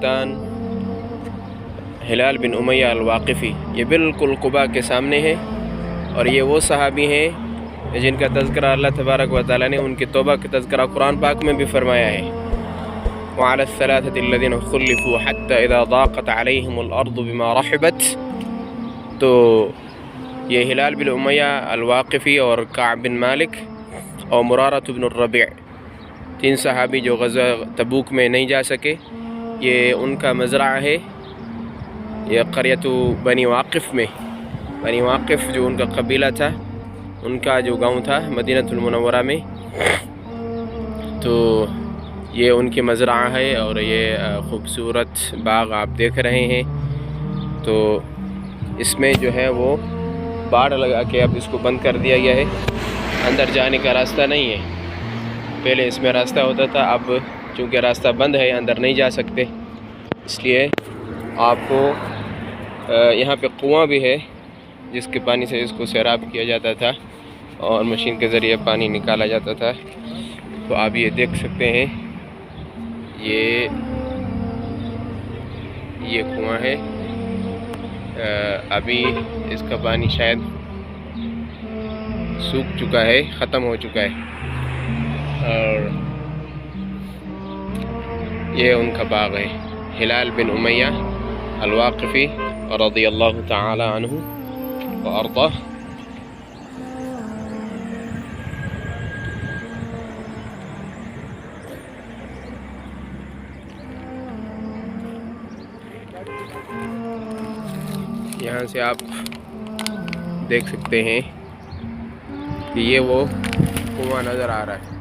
مکان ہلال بن امیہ الواقفی، یہ بالکل قباء کے سامنے ہے، اور یہ وہ صحابی ہیں جن کا تذکرہ اللہ تبارک و تعالیٰ نے ان کی توبہ کا تذکرہ قرآن پاک میں بھی فرمایا ہے۔ وعلى الثلاثة الذين خلفوا حتى إذا ضاقت عليهم الأرض بما رحبت۔ تو یہ ہلال بن امیہ الواقفی اور کعب بن مالک اور مرارۃ بن الربیع، تین صحابی جو غزوہ تبوک میں نہیں جا سکے، یہ ان کا مزرعہ ہے، یہ قریۃ بنی واقف میں، بنی واقف جو ان کا قبیلہ تھا، ان کا جو گاؤں تھا مدینہ المنورہ میں، تو یہ ان کی مزرعہ ہے، اور یہ خوبصورت باغ آپ دیکھ رہے ہیں۔ تو اس میں جو ہے وہ باڑ لگا کے اب اس کو بند کر دیا گیا ہے، اندر جانے کا راستہ نہیں ہے۔ پہلے اس میں راستہ ہوتا تھا، اب چونکہ راستہ بند ہے اندر نہیں جا سکتے، اس لیے آپ کو یہاں پہ کنواں بھی ہے جس کے پانی سے اس کو سیراب کیا جاتا تھا اور مشین کے ذریعے پانی نکالا جاتا تھا۔ تو آپ یہ دیکھ سکتے ہیں، یہ کنواں ہے، ابھی اس کا پانی شاید سوکھ چکا ہے، ختم ہو چکا ہے، اور یہ ان کا باغ ہے، ہلال بن امیہ الواقفی رضی اللہ تعالی عنہ وارضاہ۔ یہاں سے آپ دیکھ سکتے ہیں کہ یہ وہ کنواں نظر آ رہا ہے۔